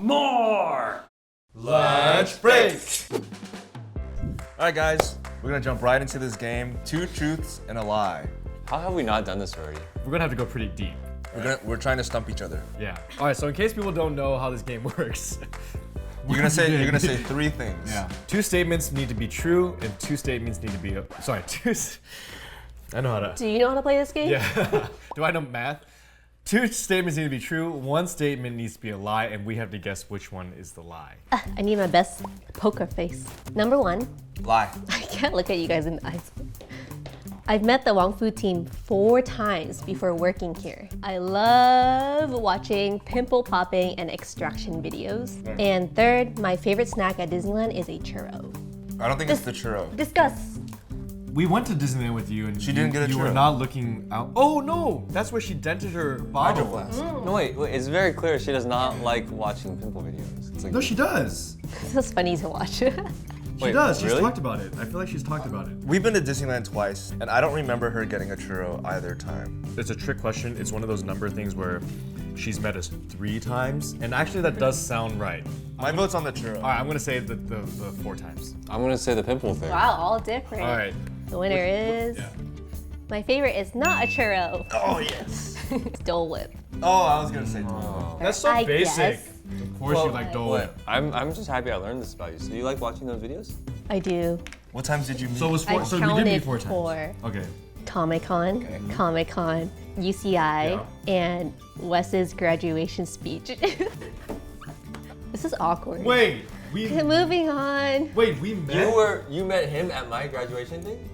More! Lunch break! Alright guys, we're gonna jump right into this game. 2 truths and a lie. How have we not done this already? We're gonna have to go pretty deep. We're trying to stump each other. Yeah. All right. So in case people don't know how this game works, You're gonna say 3 things. yeah, 2 statements need to be true, and 2 statements need to be. Sorry, 2. I know how to. Do you know how to play this game? Yeah. Do I know math? 2 statements need to be true. 1 statement needs to be a lie, and we have to guess which one is the lie. I need my best poker face. Number 1, Lie. I can't look at you guys in the eyes. I've met the Wong Fu team 4 times before working here. I love watching pimple popping and extraction videos. And 3rd, my favorite snack at Disneyland is a churro. I don't think it's the churro. Discuss. We went to Disneyland with you, and She didn't get a You were churro. not looking out. Oh no, that's where she dented her bottle. Hydro flask. No, wait, it's very clear she does not like watching pimple videos. It's like, No, she does. This is funny to watch. She Wait, does. She's really? talked about it. I feel like she's talked about it. We've been to Disneyland twice, and I don't remember her getting a churro either time. It's a trick question. It's one of those number things where she's met us 3 times, and actually that does sound right. My vote's on the churro. All right, I'm gonna say the 4 times. I'm gonna say the pimple thing. Wow, all different. All right. The winner is. Yeah. My favorite is not a churro. Oh yes. It's Dole Whip. Oh, I was gonna say. That's so I basic. guess. Of course you like Dole Whip. I'm just happy I learned this about you. So you like watching those videos? I do. What times did you meet? So it was I 4. So we did meet counted 4 times. 4. Okay. Comic-Con, UCI, and Wes's graduation speech. This is awkward. Wait, we Moving on. we met. You met him at my graduation thing?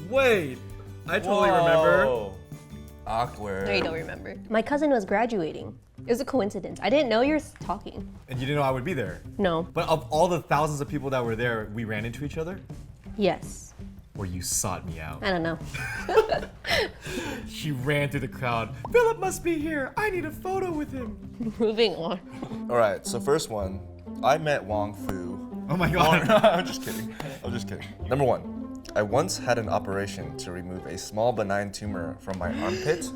Wait, I totally remember. Whoa. Awkward. No, you don't remember. My cousin was graduating. It was a coincidence. I didn't know you were talking. And you didn't know I would be there. No. But of all the thousands of people that were there, we ran into each other, Yes. or you sought me out. I don't know. She ran through the crowd. Philip must be here. I need a photo with him. Moving on. All right. So first one, I met Wong Fu. Oh my god. I'm just kidding. I'm just kidding. Number 1. I once had an operation to remove a small benign tumor from my armpit.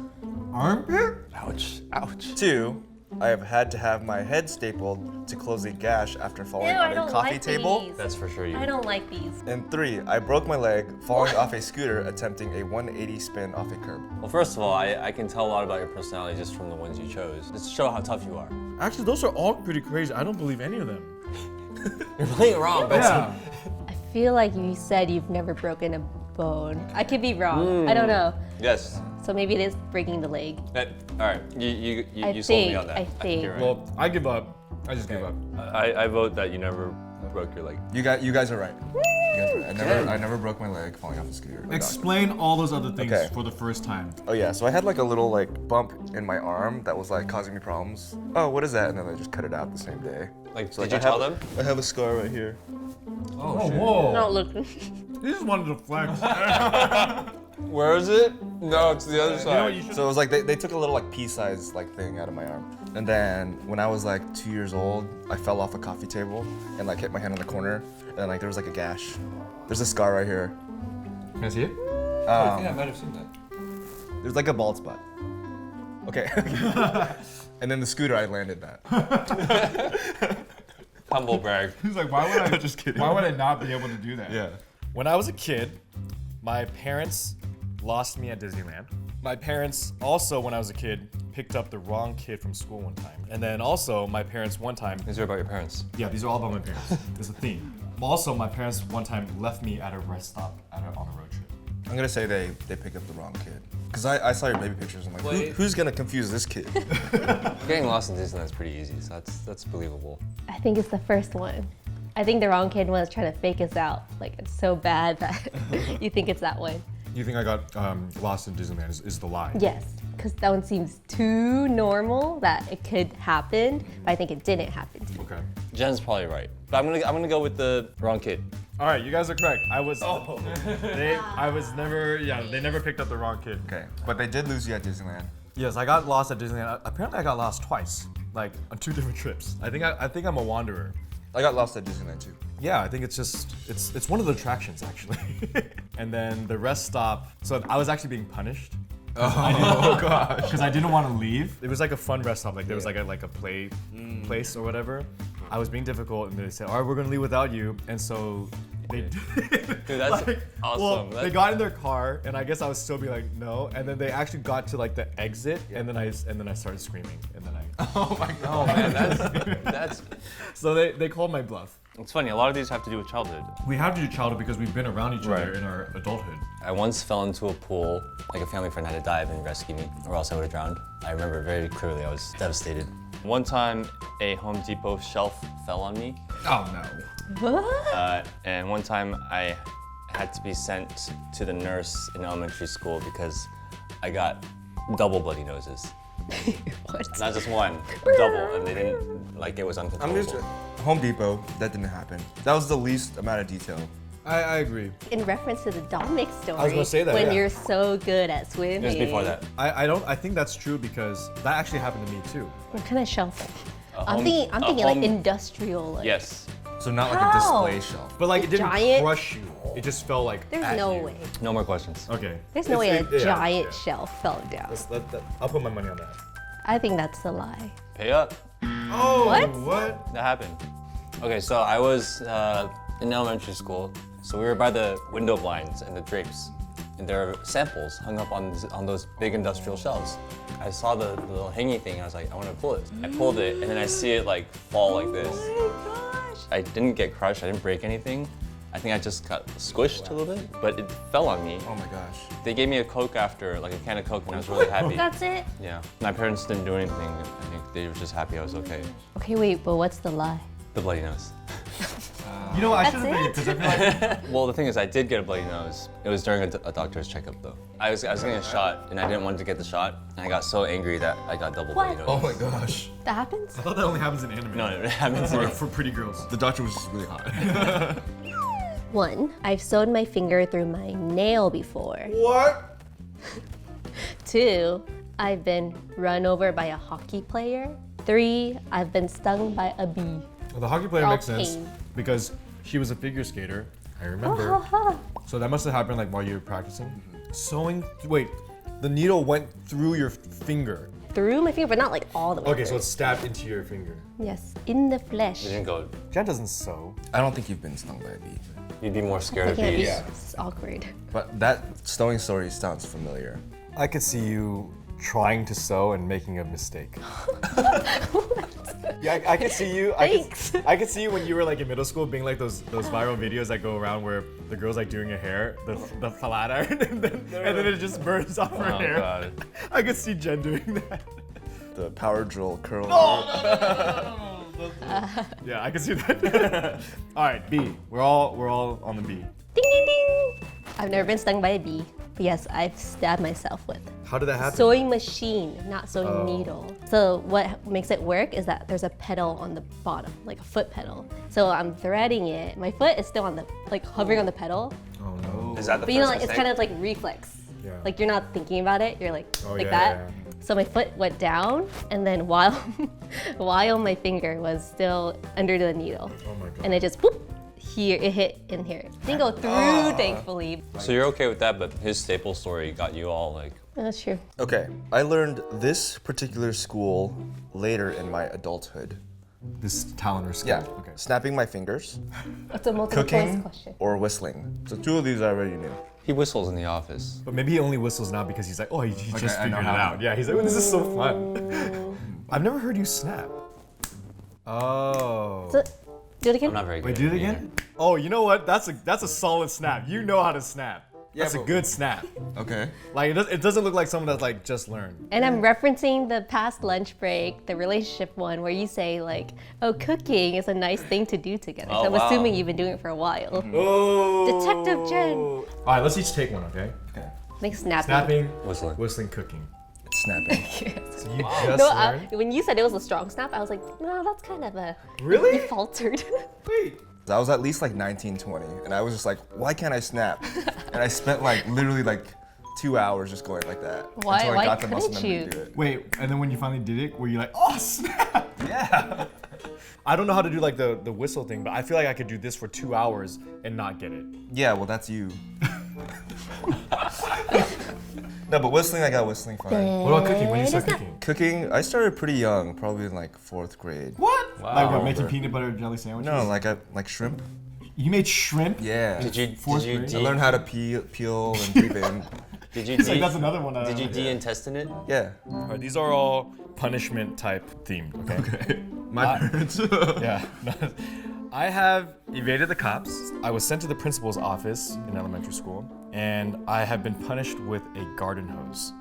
Armpit? Ouch. Ouch. 2. I have had to have my head stapled to close a gash after falling Ew, I on a don't coffee like table. these. That's for sure you. I don't like these. And 3. I broke my leg falling off a scooter attempting a 180 spin off a curb. Well, first of all, I can tell a lot about your personality just from the ones you chose. Just to show how tough you are. Actually, those are all pretty crazy. I don't believe any of them. You're playing wrong, Benson. Yeah. I feel like you said you've never broken a bone. I could be wrong. I don't know. Yes. So maybe it is breaking the leg. All right. You I sold me think- on that. I think. You're right. Well, I give up. I just give up. I vote that you never broke your leg. You guys are right. You guys are right. I never broke my leg falling off a scooter. Explain all those other things Okay. for the first time. Oh yeah, so I had like a little like bump in my arm that was like causing me problems. Oh, what is that? And then I just cut it out the same day. Like, So, did like, you tell them? I have a scar right here. Oh, whoa. Not looking. You just wanted to flex. Where is it? No, it's the other side. So it was like they took a little like pea-sized like thing out of my arm. And then when I was like 2 years old, I fell off a coffee table and like hit my head in the corner. And then like there was like a gash. There's a scar right here. Can I see it? I think I might have seen that. There's like a bald spot. Okay. And then the scooter, I landed that. Humble brag. He's like, why would I Just kidding. Why would I not be able to do that? Yeah. When I was a kid, my parents lost me at Disneyland. My parents also, when I was a kid, picked up the wrong kid from school one time. And then also, my parents one time. These are about your parents. Yeah, these are all about my parents. There's a theme. Also, my parents one time left me at a rest stop on a road trip. I'm gonna say they picked up the wrong kid. Cause I saw your baby pictures. I'm like, Wait. who's gonna confuse this kid? Getting lost in Disneyland is pretty easy, so that's believable. I think it's the first one. I think the wrong kid was trying to fake us out. Like it's so bad that you think it's that one. You think I got lost in Disneyland is the lie? Yes, because that one seems too normal that it could happen, but I think it didn't happen. Okay. Jen's probably right, but I'm gonna go with the wrong kid. All right, you guys are correct. I was never, they never picked up the wrong kid. Okay, but they did lose you at Disneyland. Yes, I got lost at Disneyland. Apparently I got lost twice, like on 2 different trips. I think I'm a wanderer. I got lost at Disneyland too. Yeah, I think it's one of the attractions actually. And then the rest stop, so I was actually being punished Oh gosh. Because I didn't want to leave. It was like a fun rest stop. Like there was like a play place or whatever. I was being difficult, and they said, "All right, we're gonna leave without you." And so they did. Dude, that's awesome. Well, That's- they got in their car, and I guess I was still being like, "No." And then they actually got to like the exit, and then I started screaming, and then I. Oh my god. Oh man, that's. So they called my bluff. It's funny. A lot of these have to do with childhood. We have to do childhood because we've been around each other Right. in our adulthood. I once fell into a pool. Like a family friend had to dive and rescue me, or else I would have drowned. I remember very clearly. I was devastated. One time, a Home Depot shelf fell on me, Oh no. What? and one time I had to be sent to the nurse in elementary school because I got double bloody noses. What? Not just one, double, and they didn't like it was I'm uncontrollable. just Home Depot. That didn't happen. That was the least amount of detail. I agree. In reference to the Dominic story, was gonna say that, when yeah. you're so good at swimming. It was before that. I think that's true because that actually happened to me too. What kind of shelf? I'm home- thinking a like home- industrial. Like, Yes. So not like How? a display shelf. But like it didn't Giant? crush you. It just felt like There's at no you. way. No more questions. Okay. There's no way a yeah, giant yeah. shelf fell down. I'll put my money on that. I think that's a lie. Pay up. Oh, What? That happened. Okay, so I was in elementary school, so we were by the window blinds and the drapes, and there are samples hung up on those big industrial shelves. I saw the little hanging thing, and I was like, I want to pull it. I pulled it, and then I see it like fall like this. Oh my gosh. I didn't get crushed, I didn't break anything. I think I just got squished a little bit, but it fell on me. Oh my gosh. They gave me a Coke after, like a can of Coke, and I was really happy. That's it? Yeah. My parents didn't do anything. I think they were just happy I was okay. Okay, wait, but what's the lie? The bloody nose. You know, I That's should have been it? because I feel like Well, the thing is, I did get a bloody nose. It was during a doctor's checkup, though. I was getting a shot, and I didn't want to get the shot, and I got so angry that I got double bloody What? nose. Oh my gosh. That happens? I thought that only happens in anime. No, it happens to me. For pretty girls. The doctor was just really hot. 1, I've sewed my finger through my nail before. What? 2, I've been run over by a hockey player. 3, I've been stung by a bee. Well, the hockey player All makes sense pain. because she was a figure skater. I remember. So that must have happened like while you were practicing. Sewing. Wait, the needle went through your finger. Through my finger, but not like all the way Okay, so through. it's stabbed into your finger. Yes, in the flesh. It didn't go. Jen doesn't sew. I don't think you've been stung by a bee. You'd be more scared of Looking at bees. you, it's awkward. But that stowing story sounds familiar. I could see you trying to sew and making a mistake. Yeah, I could see you. Thanks. I could see you when you were like in middle school, being like those viral videos that go around where the girl's like doing her hair, the flat iron, and then it just burns off her Oh, hair. God. I could see Jen doing that. The power drill curl. Yeah, I can see that. All right, B. We're all on the B. Ding ding ding! I've never been stung by a bee, but yes, I've stabbed myself with How did that happen? sewing machine, not sewing needle. So what makes it work is that there's a pedal on the bottom, like a foot pedal. So I'm threading it. My foot is still on the like hovering on the pedal, Oh no. Is that the but you know, first like it's mistake? kind of like reflex. Yeah. Like you're not thinking about it. You're like Oh, like yeah, that. yeah, So my foot went down, and then while while my finger was still under the needle, Oh my god. and it just whoop, here it hit in here. Didn't go through, thankfully. So you're okay with that, but his staple story got you all like. That's true. Okay, I learned this particular school later in my adulthood. This talent or skill. Yeah. Okay. Snapping my fingers, That's a multiple choice cooking, question. or whistling. So 2 of these I already knew. He whistles in the office. But maybe he only whistles now because he's like, oh, he just I figured know it how. out. Yeah, he's like, oh, this is so fun. I've never heard you snap. Oh. So, do it again. I'm not very good. Wait, do it at again? Oh, you know what? That's a solid snap. You know how to snap. That's a but- good snap. Okay. Like it doesn't look like someone that's like just learned. And I'm referencing the past lunch break, the relationship one, where you say like, "Oh, cooking is a nice thing to do together." Oh, so I'm wow. assuming you've been doing it for a while. Oh. Detective Jen. All right, let's each take one, okay? Okay. Like snapping. Snapping, Whistling. whistling, cooking. It's snapping. So you just No, learned? when you said it was a strong snap, I was like, no, that's kind of a. Really? You faltered. Wait. I was at least like 19, 20, and I was just like, why can't I snap? And I spent like literally like 2 hours just going like that. Why- until I why got the muscle couldn't memory you? to do it. Wait, and then when you finally did it, were you like, oh snap? Yeah. I don't know how to do like the whistle thing, but I feel like I could do this for 2 hours and not get it. Yeah, well that's you. No, but whistling, I got whistling fine. What about cooking? When did you start It's not- cooking? Cooking, I started pretty young, probably in like 4th grade. What? Wow. Like what, making peanut butter and jelly sandwiches? No, like shrimp. You made shrimp? Yeah. Did Fourth you grade? I learned how to peel and breathe in. Did you He's like, that's another one. did you de-intestine it? Yeah. All right, these are all punishment type themed, okay? My parents. Yeah. I have evaded the cops. I was sent to the principal's office in elementary school, and I have been punished with a garden hose.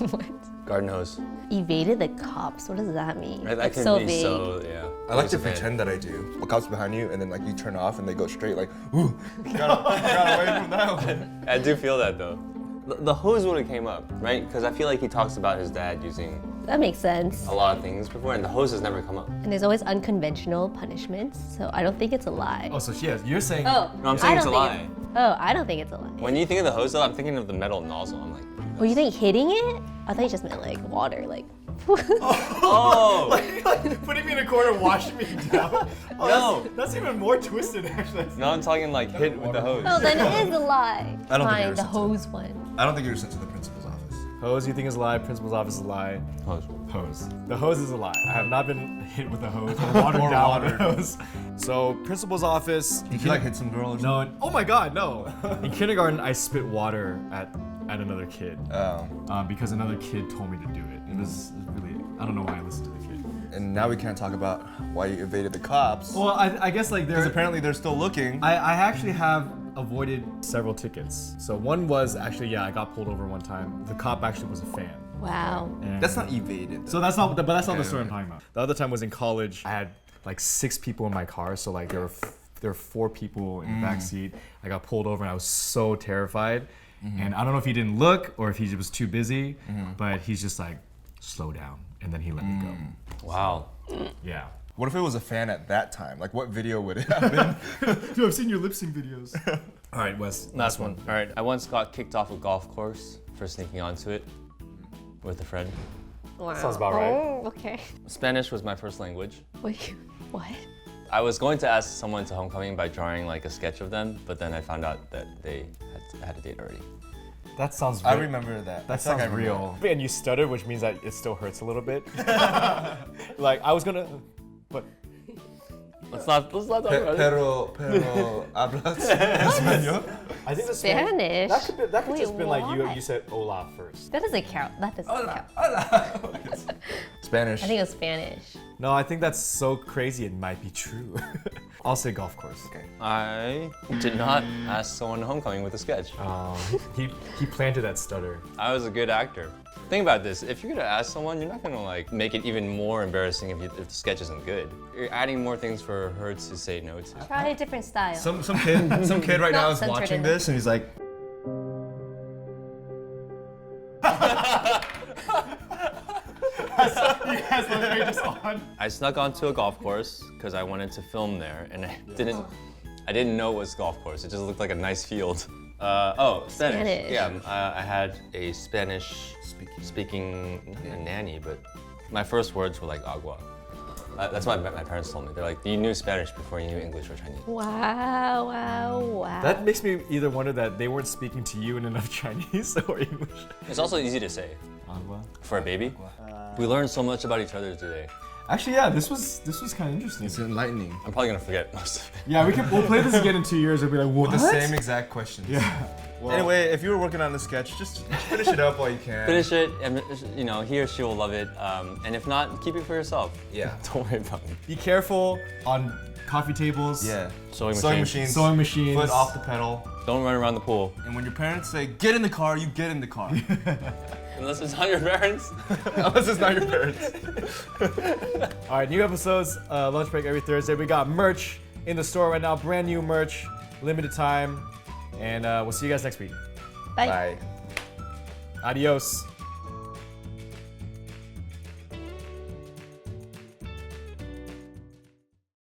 What? Garden hose. Evaded the cops. What does that mean? That That's can so be vague. so, yeah. I like to It's a bit- pretend that I do. The cops behind you, and then like you turn off, and they go straight like, ooh, got away from that one. I do feel that though. The hose would have came up, right? Because I feel like he talks about his dad using That makes sense. a lot of things before, and the hose has never come up. And there's always unconventional punishments, so I don't think it's a lie. Oh, so yeah, you're saying. Oh, No, I'm saying I it's a don't lie. think Oh, I don't think it's a lie. When you think of the hose, though, I'm thinking of the metal nozzle. I'm like, Oh, you think hitting it? I thought you just meant like water, like. oh, Like, putting me in a corner, washing me down. Oh, No. that's even more twisted, actually. no, I'm talking like hit with the hose. Oh, then it is a lie. I don't think Fine, you're the sensitive. hose one. I don't think you were sent to the principal's office. Hose, you think is a lie. Principal's office is a lie. Hose. Hose. The hose is a lie. I have not been hit with a hose or watered down with a hose. So, principal's office. Did you like hit some girl or No. something? Oh my God, no. In kindergarten, I spit water at another kid Oh. because another kid told me to do it. It was really. I don't know why I listened to the kid. And now we can't talk about why you evaded the cops. Well, I guess like Because there. apparently they're still looking. I actually have avoided several tickets. So one was actually, yeah, I got pulled over one time. The cop actually was a fan. Wow. And That's not evaded. So that's not, but that's not the Okay. story I'm talking about. The other time was in college. I had like 6 people in my car, so like there were 4 people in the back seat. I got pulled over and I was so terrified. And I don't know if he didn't look or if he was too busy, but he's just like, slow down, and then he let me go. Wow. Yeah. What if it was a fan at that time? Like, what video would it have been? Dude, I've seen your lip sync videos. All right, Wes. Last one. All right. I once got kicked off a golf course for sneaking onto it with a friend. Wow. sounds about right. Oh, okay. Spanish was my first language. Wait, what? I was going to ask someone to homecoming by drawing like a sketch of them, but then I found out that they had a date already. That sounds. I remember that. That I feel like sounds I remember real. And you stutter, which means that it still hurts a little bit. Like I was gonna, but Let's not talk about it. Pero hablas español? I think the Spanish? That could Wait, just been like why? you said hola first. That doesn't count. That doesn't count. Spanish. I think it was Spanish. No, I think that's so crazy. It might be true. I'll say golf course. Okay. I did not ask someone to homecoming with a sketch. He planted that stutter. I was a good actor. Think about this. If you're gonna ask someone, you're not gonna like make it even more embarrassing if the sketch isn't good. You're adding more things for her to say no to. Try a different style. Some kid right now Not is censored watching in this and he's like, I snuck onto a golf course because I wanted to film there, and I didn't know it was golf course. It just looked like a nice field. Spanish. Spanish. Yeah, I had a Spanish speaking not a nanny, but my first words were like agua. That's what my parents told me. They're like, you knew Spanish before you knew English or Chinese. Wow, wow, wow. That makes me either wonder that they weren't speaking to you in enough Chinese or English. It's also easy to say Agua. for a baby. We learned so much about each other today. Actually, yeah, this was kind of interesting. it's enlightening. I'm probably gonna forget most of it. Yeah, we'll play this again in 2 years. We'll be like, what? The same exact questions. Yeah. Well, Anyway, if you were working on the sketch, just finish it up while you can. Finish it, and he or she will love it. And if not, keep it for yourself. Yeah. Don't worry about me. be careful on coffee tables. Yeah. Sewing machines. Sewing machines. Foot off the pedal. Don't run around the pool. And when your parents say, get in the car, you get in the car. Unless it's not your parents. Unless it's not your parents. All right, new episodes, lunch break every Thursday. We got merch in the store right now, brand new merch, limited time, and we'll see you guys next week. Bye. Bye. Adios.